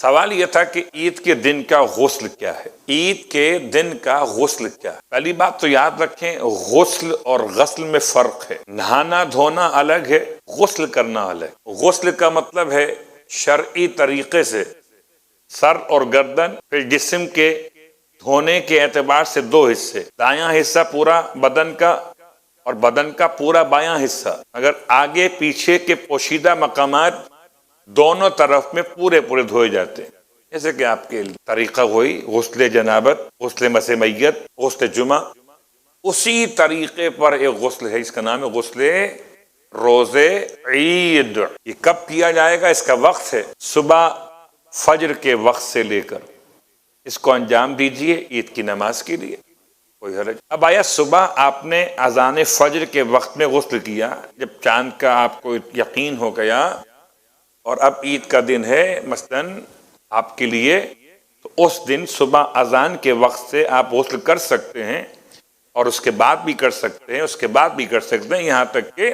سوال یہ تھا کہ عید کے دن کا غسل کیا ہے؟ عید کے دن کا غسل کیا ہے؟ پہلی بات تو یاد رکھیں، غسل اور غسل میں فرق ہے۔ نہانا دھونا الگ ہے، غسل کرنا الگ۔ غسل کا مطلب ہے شرعی طریقے سے سر اور گردن پھر جسم کے دھونے کے اعتبار سے دو حصے، دایاں حصہ پورا بدن کا اور بدن کا پورا بایاں حصہ، اگر آگے پیچھے کے پوشیدہ مقامات دونوں طرف میں پورے دھوئے جاتے ہیں۔ جیسے کہ آپ کے طریقہ ہوئی غسل جنابت، غسل مسح میت، غسل جمعہ، اسی طریقے پر ایک غسل ہے، اس کا نام ہے غسل روز عید۔ یہ کب کیا جائے گا؟ اس کا وقت ہے صبح فجر کے وقت سے لے کر، اس کو انجام دیجئے عید کی نماز کے لیے، کوئی حرج۔ اب آیا صبح آپ نے اذان فجر کے وقت میں غسل کیا، جب چاند کا آپ کو یقین ہو گیا اور اب عید کا دن ہے مثلاً آپ کے لیے، تو اس دن صبح اذان کے وقت سے آپ غسل کر سکتے ہیں، اور اس کے بعد بھی کر سکتے ہیں، اس کے بعد بھی کر سکتے ہیں، یہاں تک کہ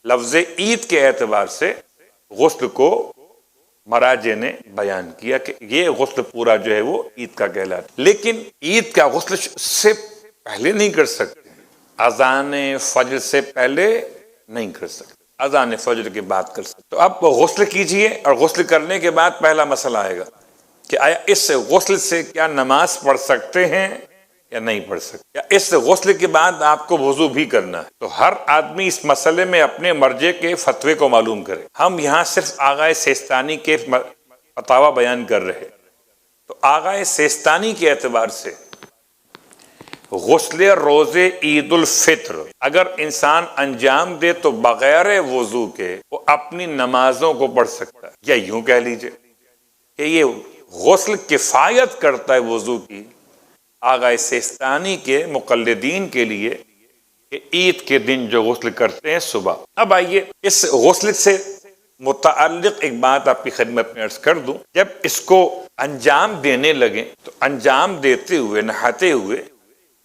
لفظ عید کے اعتبار سے غسل کو مراجع نے بیان کیا کہ یہ غسل پورا جو ہے وہ عید کا کہلاتا ہے۔ لیکن عید کا غسل سے پہلے نہیں کر سکتے، اذان فجر سے پہلے نہیں کر سکتے، اذان فجر کے بعد کر سکتے۔ تو اب غسل کیجئے، اور غسل کرنے کے بعد پہلا مسئلہ آئے گا کہ آیا اس غسل سے کیا نماز پڑھ سکتے ہیں یا نہیں پڑھ سکتے، یا اس غسل کے بعد آپ کو وضو بھی کرنا ہے؟ تو ہر آدمی اس مسئلے میں اپنے مرجع کے فتوے کو معلوم کرے۔ ہم یہاں صرف آغا سیستانی کے فتاوی بیان کر رہے، تو آغا سیستانی کے اعتبار سے غسل روز عید الفطر اگر انسان انجام دے تو بغیر وضو کے وہ اپنی نمازوں کو پڑھ سکتا ہے، یا یوں کہہ لیجئے کہ یہ غسل کفایت کرتا ہے وضو کی آغا سیستانی کے مقلدین کے لیے کہ عید کے دن جو غسل کرتے ہیں صبح۔ اب آئیے اس غسل سے متعلق ایک بات آپ کی خدمت میں عرض کر دوں، جب اس کو انجام دینے لگیں تو انجام دیتے ہوئے، نہاتے ہوئے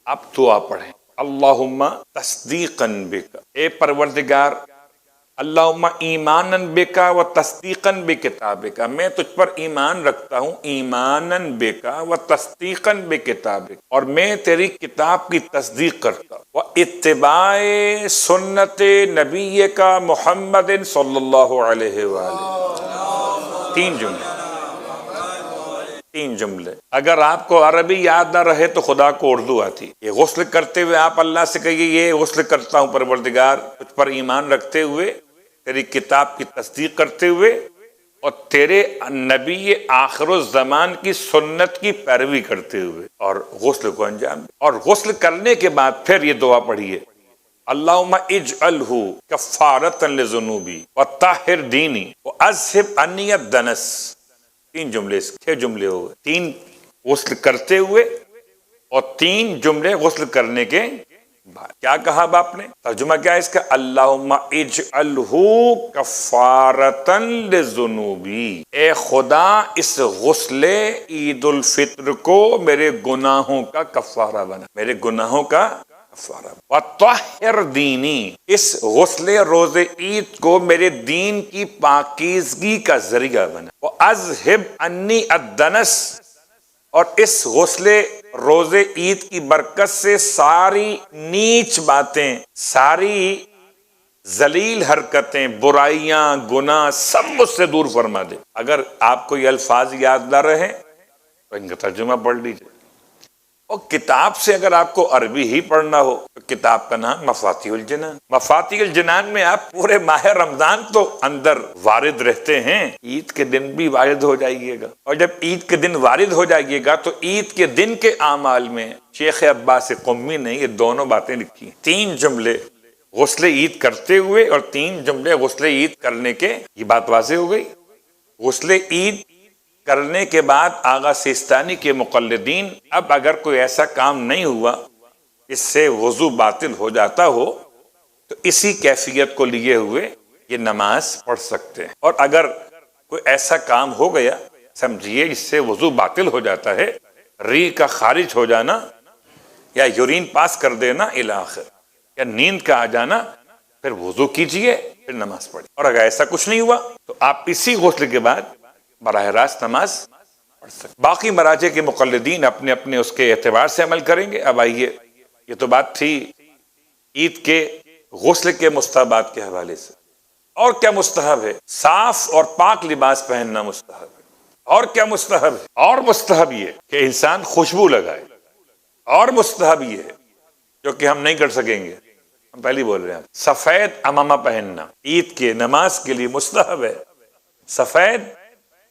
آپ دعا پڑھیں، اللہم تصدیقاً بک، اے پروردگار اللہم ایماناً بکا و تصدیقاً بکتابک، میں تجھ پر ایمان رکھتا ہوں ایماناً بکا و تصدیقاً بکتابک، اور میں تیری کتاب کی تصدیق کرتا ہوں، و اتباع سنت نبی کا محمد صلی اللہ علیہ وآلہ۔ تین جملے، اگر آپ کو عربی یاد نہ رہے تو خدا کو اردو آتی۔ یہ غسل کرتے ہوئے آپ اللہ سے کہیے یہ غسل کرتا ہوں پروردگار تجھ پر ایمان رکھتے ہوئے، تیری کتاب کی تصدیق کرتے ہوئے، اور تیرے نبی آخر الزمان کی سنت کی پیروی کرتے ہوئے، اور غسل کو انجام دے۔ اور غسل کرنے کے بعد پھر یہ دعا پڑھیے، اللہم اجعلہ کفارۃ لذنوبی وطہر دینی واذہب عنی الدنس۔ تین جملے، 6 جملے ہو گئے، 3 غسل کرتے ہوئے اور 3 جملے غسل کرنے کے بعد۔ کیا کہا باپ نے؟ ترجمہ کیا ہے اس کا؟ اللہم اجعلہ کفارۃ لذنوبی، اے خدا اس غسل عید الفطر کو میرے گناہوں کا کفارہ بنا، میرے گناہوں کا کفارہ۔ وطہر دینی، اس غسل روز عید کو میرے دین کی پاکیزگی کا ذریعہ بنا۔ وَأَذْهِبْ عَنِّي الدَّنَسَ، اور اس غسل روز عید کی برکت سے ساری نیچ باتیں، ساری ذلیل حرکتیں، برائیاں، گناہ سب مجھ سے دور فرما دے۔ اگر آپ کو یہ الفاظ یاد نہ رہے تو ان کا ترجمہ پڑھ لیجیے، اور کتاب سے اگر آپ کو عربی ہی پڑھنا ہو تو کتاب کا نام مفاتیح الجنان۔ مفاتیح الجنان میں آپ پورے ماہ رمضان تو اندر وارد رہتے ہیں، عید کے دن بھی وارد ہو جائیے گا، اور جب عید کے دن وارد ہو جائیے گا تو عید کے دن کے اعمال میں شیخ عباس قمی نے یہ دونوں باتیں لکھی ہیں، 3 جملے غسل عید کرتے ہوئے اور 3 جملے غسل عید کرنے کے۔ یہ بات واضح ہو گئی۔ غسل عید کرنے کے بعد آغا سیستانی کے مقلدین اب اگر کوئی ایسا کام نہیں ہوا اس سے وضو باطل ہو جاتا ہو تو اسی کیفیت کو لیے ہوئے یہ نماز پڑھ سکتے ہیں، اور اگر کوئی ایسا کام ہو گیا سمجھیے اس سے وضو باطل ہو جاتا ہے، ری کا خارج ہو جانا یا یورین پاس کر دینا الی آخر، یا نیند کا آ جانا، پھر وضو کیجئے پھر نماز پڑھیں۔ اور اگر ایسا کچھ نہیں ہوا تو آپ اسی غسل کے بعد براہ راست نماز پڑھ سکتے۔ باقی مراجع کے مقلدین اپنے اپنے اس کے اعتبار سے عمل کریں گے۔ اب آئیے، یہ تو بات تھی عید کے غسل کے مستحبات کے حوالے سے۔ اور کیا مستحب ہے؟ صاف اور پاک لباس پہننا مستحب ہے۔ اور کیا مستحب ہے؟ اور مستحب یہ کہ انسان خوشبو لگائے۔ اور مستحب یہ ہے جو کہ ہم نہیں کر سکیں گے، ہم پہلے بول رہے ہیں، سفید عمامہ پہننا عید کے نماز کے لیے مستحب ہے۔ سفید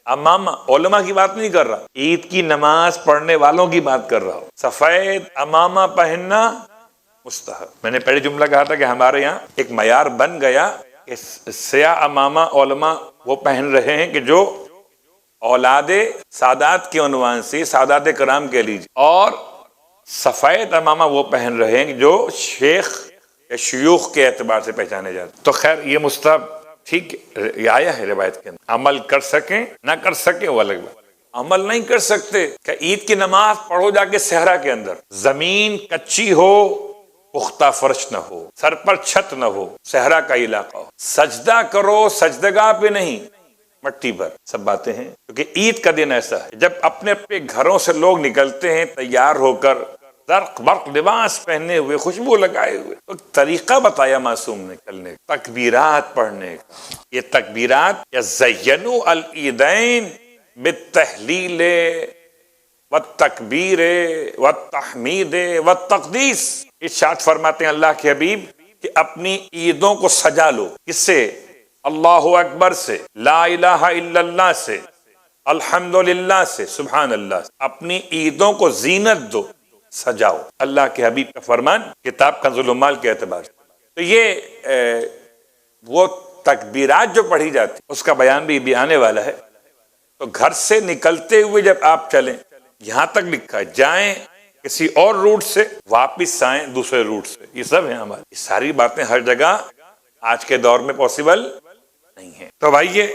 عمامہ، علماء کی بات نہیں کر رہا، عید کی نماز پڑھنے والوں کی بات کر رہا ہوں۔ سفید عمامہ پہننا مستحب۔ میں نے پہلے جملہ کہا تھا کہ ہمارے یہاں ایک معیار بن گیا کہ سیاہ عمامہ علماء وہ پہن رہے ہیں کہ جو اولاد سادات کے عنوان سے سادات کرام کہہ لیجیے، اور سفید عمامہ وہ پہن رہے ہیں جو شیخ یا شیوخ کے اعتبار سے پہچانے جاتے ہیں۔ تو خیر یہ مستحب ٹھیک یہ آیا ہے روایت کے اندر، عمل کر سکیں نہ کر سکیں وہ الگ بات۔ عمل نہیں کر سکتے کہ عید کی نماز پڑھو جا کے صحرا کے اندر، زمین کچی ہو، پختہ فرش نہ ہو، سر پر چھت نہ ہو، صحرا کا علاقہ ہو، سجدہ کرو سجدگاہ پہ نہیں، مٹی پر۔ سب باتیں ہیں کیونکہ عید کا دن ایسا ہے جب اپنے اپنے گھروں سے لوگ نکلتے ہیں تیار ہو کر، زرق برق لباس پہنے ہوئے، خوشبو لگائے ہوئے، تو طریقہ بتایا معصوم نے نکلنے کا، تکبیرات پڑھنے کا۔ یہ تکبیرات یزینوا العیدین بالتہلیل والتکبیر والتحمید والتقدیس۔ ارشاد فرماتے ہیں اللہ کے حبیب کہ اپنی عیدوں کو سجا لو، کس سے؟ اللہ اکبر سے، لا الہ الا اللہ سے، الحمدللہ سے، سبحان اللہ سے۔ اپنی عیدوں کو زینت دو، سجاؤ، اللہ کے حبیب کا فرمان کتاب کنز العمال کے اعتبار سے۔ تو یہ وہ تکبیرات جو پڑھی جاتی اس کا بیان بھی آنے والا ہے۔ تو گھر سے نکلتے ہوئے جب آپ چلیں، یہاں تک لکھا ہے جائیں کسی اور روٹ سے، واپس آئیں دوسرے روٹ سے، یہ سب ہیں ہمارے۔ یہ ساری باتیں ہر جگہ آج کے دور میں پاسبل نہیں ہیں۔ تو بھائی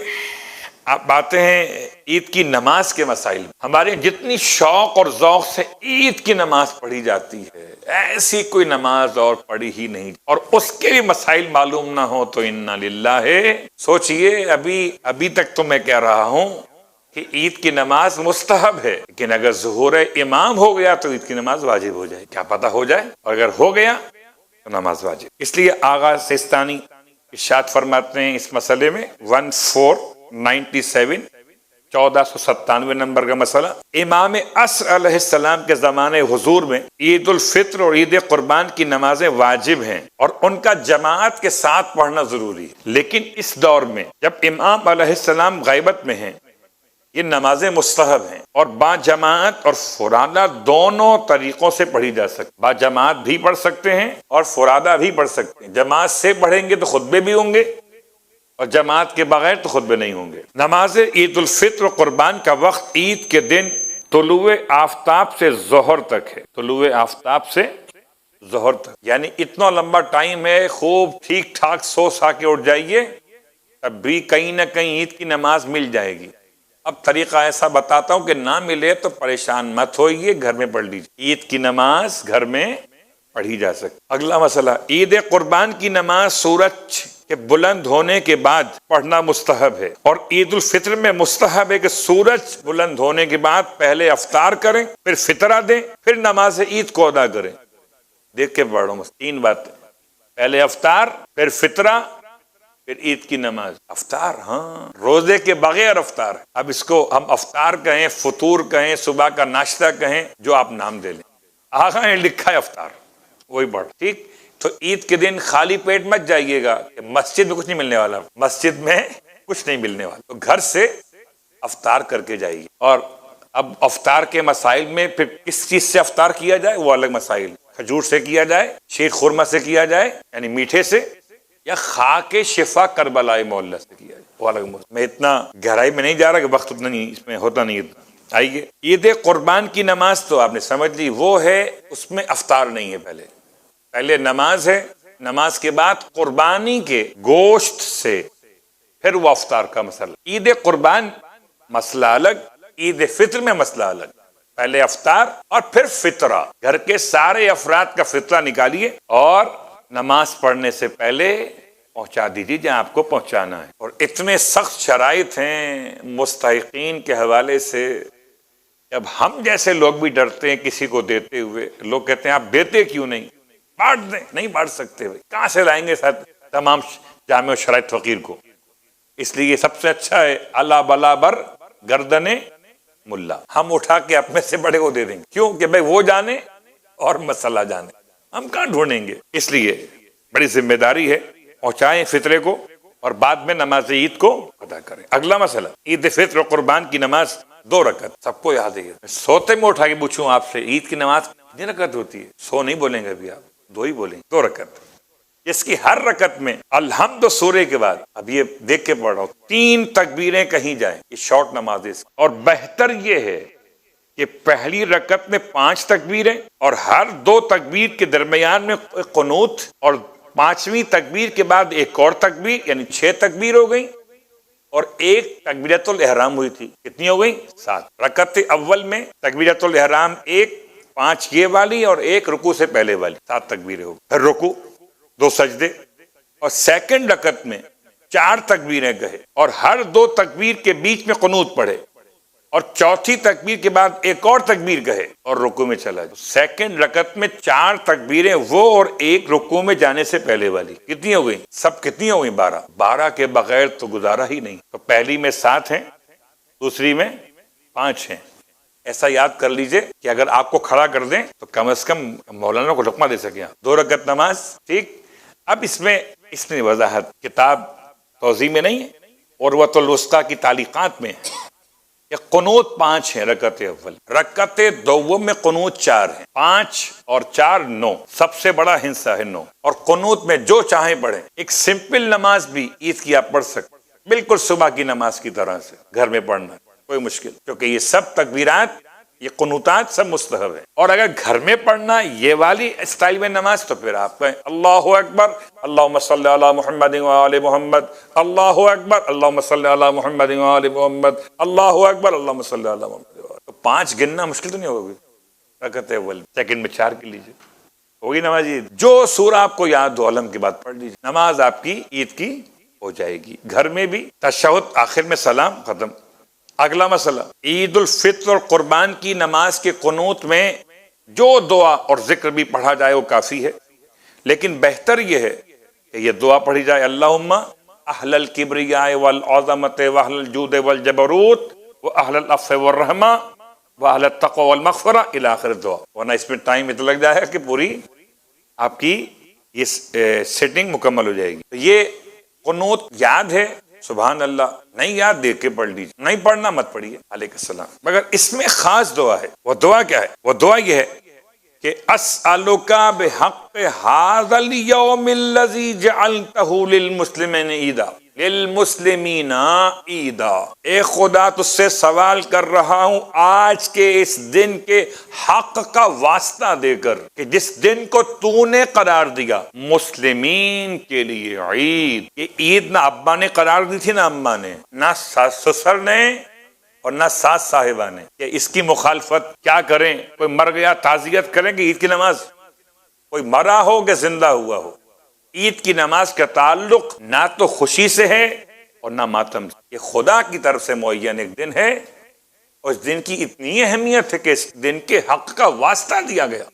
آپ باتیں ہیں عید کی نماز کے مسائل، ہمارے جتنی شوق اور ذوق سے عید کی نماز پڑھی جاتی ہے، ایسی کوئی نماز اور پڑھی ہی نہیں، اور اس کے بھی مسائل معلوم نہ ہو تو انا للہ ہے۔ سوچئے ابھی تک تو میں کہہ رہا ہوں کہ عید کی نماز مستحب ہے، لیکن اگر ظہور امام ہو گیا تو عید کی نماز واجب ہو جائے، کیا پتہ ہو جائے، اور اگر ہو گیا تو نماز واجب۔ اس لیے آغا سیستانی ارشاد فرماتے ہیں اس مسئلے میں 1497 1497 نمبر کا مسئلہ، امام عصر علیہ السلام کے زمانے حضور میں عید الفطر اور عید قربان کی نمازیں واجب ہیں اور ان کا جماعت کے ساتھ پڑھنا ضروری ہے، لیکن اس دور میں جب امام علیہ السلام غیبت میں ہیں یہ نمازیں مستحب ہیں اور با جماعت اور فرادہ دونوں طریقوں سے پڑھی جا سکتی، با جماعت بھی پڑھ سکتے ہیں اور فرادہ بھی پڑھ سکتے ہیں۔ جماعت سے پڑھیں گے تو خطبے بھی ہوں گے اور جماعت کے بغیر تو خطبے نہیں ہوں گے۔ نماز عید الفطر و قربان کا وقت عید کے دن طلوع آفتاب سے ظہر تک ہے، طلوع آفتاب سے ظہر تک، یعنی اتنا لمبا ٹائم ہے، خوب ٹھیک ٹھاک سو سا کے اٹھ جائیے، تب بھی کہیں نہ کہیں عید کی نماز مل جائے گی۔ اب طریقہ ایسا بتاتا ہوں کہ نہ ملے تو پریشان مت ہوئیے، گھر میں پڑھ لیجیے، عید کی نماز گھر میں پڑھی جا سکتی۔ اگلا مسئلہ، عید قربان کی نماز سورج کے بلند ہونے کے بعد پڑھنا مستحب ہے، اور عید الفطر میں مستحب ہے کہ سورج بلند ہونے کے بعد پہلے افطار کریں، پھر فطرہ دیں، پھر نماز عید کو ادا کریں۔ دیکھ کے پڑھو، تین باتیں، پہلے افطار، پھر فطرہ، پھر عید کی نماز۔ افطار، ہاں، روزے کے بغیر افطار، اب اس کو ہم افطار کہیں، فطور کہیں، صبح کا ناشتہ کہیں، جو آپ نام دے لیں، آگا ہے لکھا ہے افطار، وہی پڑھ، ٹھیک۔ تو عید کے دن خالی پیٹ مت جائیے گا کہ مسجد میں کچھ نہیں ملنے والا، مسجد میں کچھ نہیں ملنے والا، تو گھر سے افطار کر کے جائیے۔ اور اب افطار کے مسائل میں پھر کس چیز سے افطار کیا جائے وہ الگ مسائل، کھجور سے کیا جائے، شیر خورما سے کیا جائے یعنی میٹھے سے، یا خاک شفا کربلا معلیٰ سے کیا جائے، وہ الگ مسئلہ۔ میں اتنا گہرائی میں نہیں جا رہا کہ وقت اتنا نہیں، اس میں ہوتا نہیں اتنا۔ آئیے، عید قربان کی نماز تو آپ نے سمجھ لی، وہ ہے اس میں افطار نہیں ہے، پہلے نماز ہے، نماز کے بعد قربانی کے گوشت سے پھر وہ افطار کا مسئلہ۔ عید قربان مسئلہ الگ، عید فطر میں مسئلہ الگ، پہلے افطار اور پھر فطرہ، گھر کے سارے افراد کا فطرہ نکالیے اور نماز پڑھنے سے پہلے پہنچا دیجیے جہاں آپ کو پہنچانا ہے. اور اتنے سخت شرائط ہیں مستحقین کے حوالے سے. اب ہم جیسے لوگ بھی ڈرتے ہیں کسی کو دیتے ہوئے. لوگ کہتے ہیں آپ دیتے کیوں نہیں؟ بانٹ دیں. نہیں بانٹ سکتے بھائی، کہاں سے لائیں گے تمام جامع و شرائط فقیر کو؟ اس لیے سب سے اچھا ہے اللہ بلا بر گردن ملا. ہم اٹھا کے اپنے سے بڑے کو دے دیں گے. کیوں کہ بھائی وہ جانے اور مسئلہ جانے، ہم کہاں ڈھونڈیں گے. اس لیے بڑی ذمہ داری ہے، پہنچائیں فطرے کو اور بعد میں نماز عید کو ادا کریں. اگلا مسئلہ، عید فطر و قربان کی نماز 2 رکعت. سب کو یاد ہے. سوتے میں اٹھا کے پوچھوں آپ سے، عید کی نماز کتنی رکعت ہوتی ہے؟ 100 نہیں بولیں گے ابھی آپ، 2 ہی بولیں گے. 2 رکعت، جس کی ہر رکعت میں الحمد سورے کے بعد، اب یہ دیکھ کے پڑھ رہا ہوں، 3 تکبیریں کہیں جائیں. یہ شارٹ نماز ہے. اور بہتر یہ ہے کہ پہلی رکعت میں 5 تکبیریں اور ہر 2 تکبیر کے درمیان میں قنوت، اور 5ویں تکبیر کے بعد ایک اور تکبیر، یعنی 6 تکبیر ہو گئی. اور 1 تکبیرۃ الاحرام ہوئی تھی. کتنی ہو گئی؟ 7. رکعت اول میں تکبیرۃ الاحرام 1، 5 یہ والی اور 1 رکوع سے پہلے والی، 7 تکبیریں ہو گئی. پھر رکوع، 2 سجدے، اور سیکنڈ رکعت میں 4 تکبیریں کہے اور ہر 2 تکبیر کے بیچ میں قنوت پڑھے، اور چوتھی تکبیر کے بعد ایک اور تکبیر کہے اور رکوع میں چلا جائے. سیکنڈ رکعت میں 4 تکبیریں وہ اور 1 رکوع میں جانے سے پہلے والی. کتنی ہو گئی؟ سب کتنی ہو گئی؟ 12. 12 کے بغیر تو گزارا ہی نہیں. تو پہلی میں 7 ہیں، دوسری میں 5 ہیں. ایسا یاد کر لیجئے کہ اگر آپ کو کھڑا کر دیں تو کم از کم مولانا کو لقمہ دے سکیں. 2 رکعت نماز. ٹھیک. اب اس میں وضاحت کتاب توضیح میں نہیں ہے، عروۃ الوثقیٰ کی تعلیقات میں ہے. کہ قنوت 5 ہیں رکعت اول. رکعت دوم میں قنوت 4 ہیں. 5 اور 4 9. سب سے بڑا حصہ ہے 9. اور قنوت میں جو چاہیں پڑھیں. ایک سمپل نماز بھی عید کی آپ پڑھ سکتے، بالکل صبح کی نماز کی طرح سے گھر میں پڑھنا، کوئی مشکل، کیونکہ یہ سب تکبیرات، یہ قنوتات سب مستحب ہے. اور اگر گھر میں پڑھنا یہ والی اسٹائل میں نماز تو پھر آپ کہیں اللہ اکبر اللہم صلی علی محمد وآل محمد، اللہ اکبر اللہم صلی علی محمد وآل محمد، اللہ اکبر اللہم صلی علی محمد. تو 5 گننا مشکل تو نہیں ہوگی رکعت اول. سیکنڈ میں 4 کے لیجیے، ہوگی نماز عید. جو سورہ آپ کو یاد ہو علم کے بعد پڑھ لیجیے، نماز آپ کی عید کی ہو جائے گی. گھر میں بھی تشہد آخر میں سلام، ختم. اگلا مسئلہ، عید الفطر اور قربان کی نماز کے قنوت میں جو دعا اور ذکر بھی پڑھا جائے وہ کافی ہے، لیکن بہتر یہ ہے کہ یہ دعا پڑھی جائے اللہم اہل الکبریاء والعظمت واہل الجود والجبروت واہل العفو والرحمہ واہل التقوی والمغفرہ الی آخر دعا. ورنہ اس میں ٹائم اتنا لگ جائے کہ پوری آپ کی یہ سیٹنگ مکمل ہو جائے گی. یہ قنوت یاد ہے سبحان اللہ، نہیں یاد دیکھ کے پڑھ لیجیے، نہیں پڑھنا مت پڑھیے علیہ السلام. مگر اس میں خاص دعا ہے. وہ دعا کیا ہے؟ وہ دعا یہ ہے کہ اسألک بحق ھذا اليوم الذی جعلتہ للمسلمین عیدا، للمسلمین عیدا. اے خدا تجھ سے سوال کر رہا ہوں آج کے اس دن کے حق کا واسطہ دے کر کہ جس دن کو تو نے قرار دیا مسلمین کے لیے عید. یہ عید نہ ابا نے قرار دی تھی، نہ اماں نے، نہ سسر نے، اور نہ ساس صاحبہ نے. کہ اس کی مخالفت کیا کریں؟ کوئی مر گیا تعزیت کریں کہ عید کی نماز؟ کوئی مرا ہو کہ زندہ ہوا ہو، عید کی نماز کا تعلق نہ تو خوشی سے ہے اور نہ ماتم سے. یہ خدا کی طرف سے معین ایک دن ہے، اور اس دن کی اتنی اہمیت ہے کہ اس دن کے حق کا واسطہ دیا گیا.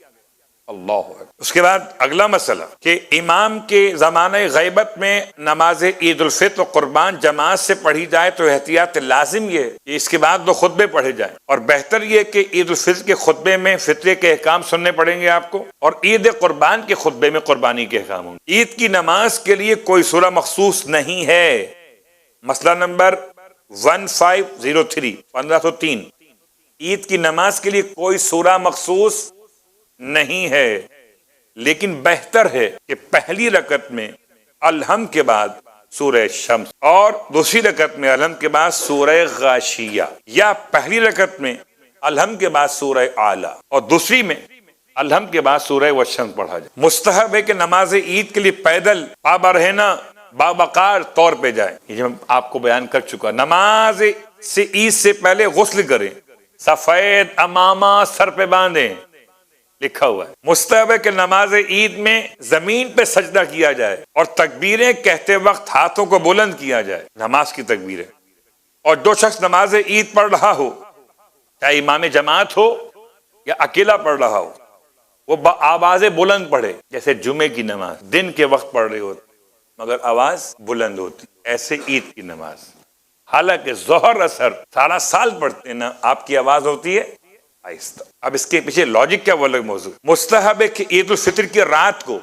اللہ اکبر. اس کے بعد اگلا مسئلہ کہ امام کے زمانہ غیبت میں نماز عید الفطر و قربان جماعت سے پڑھی جائے تو احتیاط لازم یہ ہے کہ اس کے بعد 2 خطبے پڑھے جائیں. اور بہتر یہ کہ عید الفطر کے خطبے میں فطرے کے احکام سننے پڑیں گے آپ کو، اور عید قربان کے خطبے میں قربانی کے احکام ہوں گے. عید کی نماز کے لیے کوئی سورہ مخصوص نہیں ہے. مسئلہ نمبر 1503 1503، عید کی نماز کے لیے کوئی سورہ مخصوص نہیں ہے، لیکن بہتر ہے کہ پہلی رکعت میں الحم کے بعد سورہ شمس، اور دوسری رکعت میں الحم کے بعد سورہ غاشیہ، یا پہلی رکعت میں الحم کے بعد سورہ اعلیٰ اور دوسری میں الحم کے بعد سورہ والشمس پڑھا جائے. مستحب ہے کہ نماز عید کے لیے پیدل پابا رہنا باوقار طور پہ جائے. یہ میں آپ کو بیان کر چکا. نماز عید سے پہلے غسل کریں، سفید امامہ سر پہ باندھیں، لکھا ہوا ہے۔ مستحب ہے کہ نماز عید میں زمین پہ سجدہ کیا جائے اور تکبیریں کہتے وقت ہاتھوں کو بلند کیا جائے، نماز کی تکبیریں۔ اور جو شخص نماز عید پڑھ رہا ہو، چاہے امام جماعت ہو یا اکیلا پڑھ رہا ہو، وہ آواز بلند پڑھے، جیسے جمعے کی نماز دن کے وقت پڑھ رہے ہوتے مگر آواز بلند ہوتی، ایسے عید کی نماز۔ حالانکہ ظہر اثر سارا سال پڑھتے ہیں نا، آپ کی آواز ہوتی ہے آہستہ۔ اب اس کے پیچھے لاجک کیا، وہ الگ موضوع۔ مستحب ہے کہ عید الفطر کی رات کو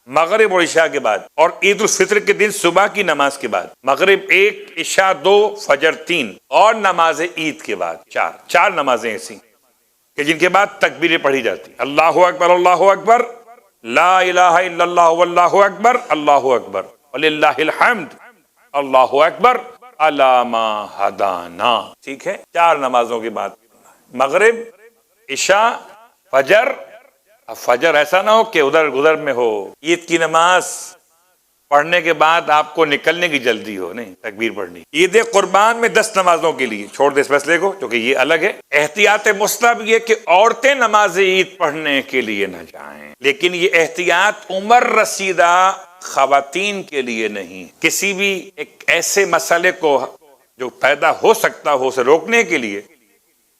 مغرب اور عشاء کے بعد اور عید الفطر کے دن صبح کی نماز کے بعد، مغرب 1، عشاء 2، فجر 3 اور نماز عید کے بعد 4 نمازیں ایسی کہ جن کے بعد تکبیریں پڑھی جاتی، اللہ اکبر، اللہ اکبر، لا الہ الا اللہ واللہ اکبر، اللہ اکبر وللہ الحمد، اللہ اکبر علی ما ہدانا۔ ٹھیک ہے، 4 نمازوں کے بعد مغرب، عشاء، فجر۔ اب فجر ایسا نہ ہو کہ ادھر میں ہو، عید کی نماز پڑھنے کے بعد آپ کو نکلنے کی جلدی ہو، نہیں، تکبیر پڑھنی۔ عید قربان میں 10 نمازوں کے لیے، چھوڑ دے اس مسئلے کو کیونکہ یہ الگ ہے۔ احتیاط مستحب یہ کہ عورتیں نماز عید پڑھنے کے لیے نہ جائیں، لیکن یہ احتیاط عمر رسیدہ خواتین کے لیے نہیں۔ کسی بھی ایک ایسے مسئلے کو جو پیدا ہو سکتا ہو اسے روکنے کے لیے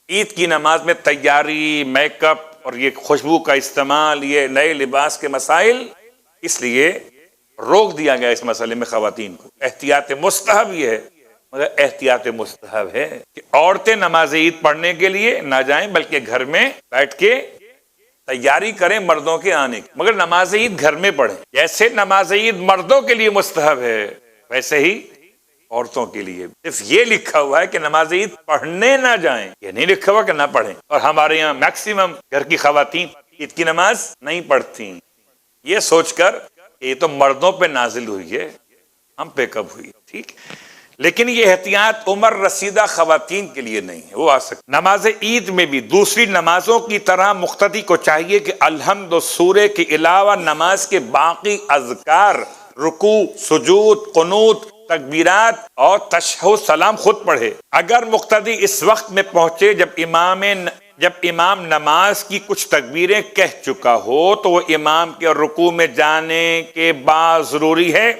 عید کی نماز میں تیاری، میک اپ اور یہ خوشبو کا استعمال، یہ نئے لباس کے مسائل، اس لیے روک دیا گیا اس مسئلے میں خواتین کو۔ احتیاط مستحب یہ ہے، مگر احتیاط مستحب ہے کہ عورتیں نماز عید پڑھنے کے لیے نہ جائیں بلکہ گھر میں بیٹھ کے تیاری کریں مردوں کے آنے کی، مگر نماز عید گھر میں پڑھیں۔ جیسے نماز عید مردوں کے لیے مستحب ہے ویسے ہی عورتوں کے لیے صرف یہ لکھا ہوا ہے کہ نماز عید پڑھنے نہ جائیں، یہ نہیں لکھا ہوا کہ نہ پڑھیں۔ اور ہمارے یہاں میکسیمم گھر کی خواتین عید کی نماز نہیں پڑھتی، یہ سوچ کر کہ یہ تو مردوں پہ نازل ہوئی ہے، ہم پہ کب ہوئی؟ ٹھیک، لیکن یہ احتیاط عمر رسیدہ خواتین کے لیے نہیں ہے، وہ آ سکتی۔ نماز عید میں بھی دوسری نمازوں کی طرح مقتدی کو چاہیے کہ الحمد و سورے کے علاوہ نماز کے باقی اذکار، رکوع، سجود، قنوت، تکبیرات اور تشہد سلام خود پڑھے۔ اگر مقتدی اس وقت میں پہنچے جب امام نماز کی کچھ تکبیریں کہہ چکا ہو تو وہ امام کے رکوع میں جانے کے بعد ضروری ہے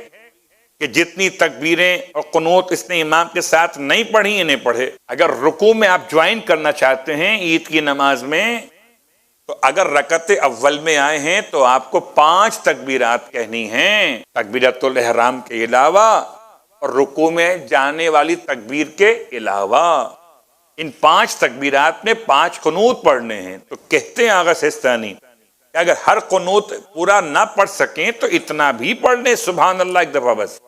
کہ جتنی تکبیریں اور قنوت اس نے امام کے ساتھ نہیں پڑھی انہیں پڑھے۔ اگر رکوع میں آپ جوائن کرنا چاہتے ہیں عید کی نماز میں، تو اگر رکعت اول میں آئے ہیں تو آپ کو 5 تکبیرات کہنی ہیں، تکبیرۃ الاحرام کے علاوہ اور رکوع میں جانے والی تکبیر کے علاوہ۔ ان 5 تکبیرات میں 5 قنوت پڑھنے ہیں۔ تو کہتے ہیں آغا سستانی کہ اگر ہر قنوت پورا نہ پڑھ سکیں تو اتنا بھی پڑھ لیں، سبحان اللہ ایک دفعہ بس،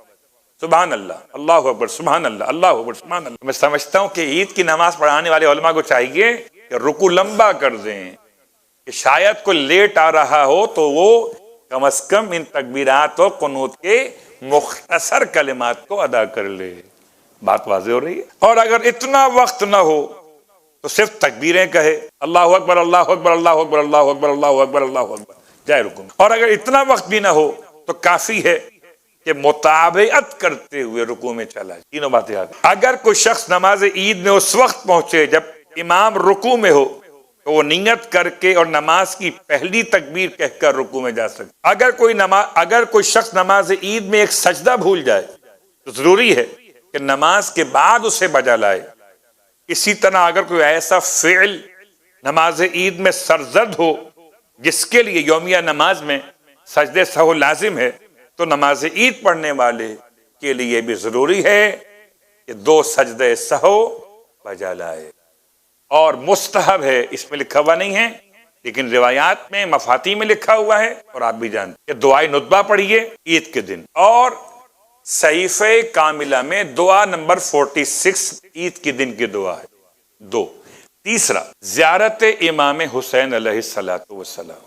سبحان اللہ، اللہ اکبر، سبحان اللہ، اللہ اکبر، سبحان اللہ۔ میں سمجھتا ہوں کہ عید کی نماز پڑھانے والے علماء کو چاہیے کہ رکوع لمبا کر دیں، کہ شاید کوئی لیٹ آ رہا ہو تو وہ کم از کم ان تکبیرات اور قنوت کے مختصر کلمات کو ادا کر لے۔ بات واضح ہو رہی ہے؟ اور اگر اتنا وقت نہ ہو تو صرف تکبیریں کہے، اللہ اکبر، اللہ اکبر، اللہ اکبر، اللہ اکبر، اللہ اکبر، اللہ اکبر، جائے رکوع میں۔ اور اگر اتنا وقت بھی نہ ہو تو کافی ہے کہ متابعت کرتے ہوئے رکوع میں چلا جائے۔ تینوں باتیں آ گئی۔ اگر کوئی شخص نماز عید میں اس وقت پہنچے جب امام رکوع میں ہو تو وہ نیت کر کے اور نماز کی پہلی تکبیر کہہ کر رکوع میں جا سکتا۔ اگر کوئی شخص نماز عید میں ایک سجدہ بھول جائے تو ضروری ہے کہ نماز کے بعد اسے بجا لائے۔ اسی طرح اگر کوئی ایسا فعل نماز عید میں سرزد ہو جس کے لیے یومیہ نماز میں سجدے سہو لازم ہے تو نماز عید پڑھنے والے کے لیے بھی ضروری ہے کہ 2 سجدے سہو بجا لائے۔ اور مستحب ہے، اس میں لکھا ہوا نہیں ہے لیکن روایات میں مفاتی میں لکھا ہوا ہے اور آپ بھی جانتے ہیں کہ دعائے ندبہ پڑھیے عید کے دن۔ اور صحیفہ کاملہ میں دعا نمبر 46 عید کے دن کی دعا ہے 2۔ تیسرا، زیارت امام حسین علیہ السلام۔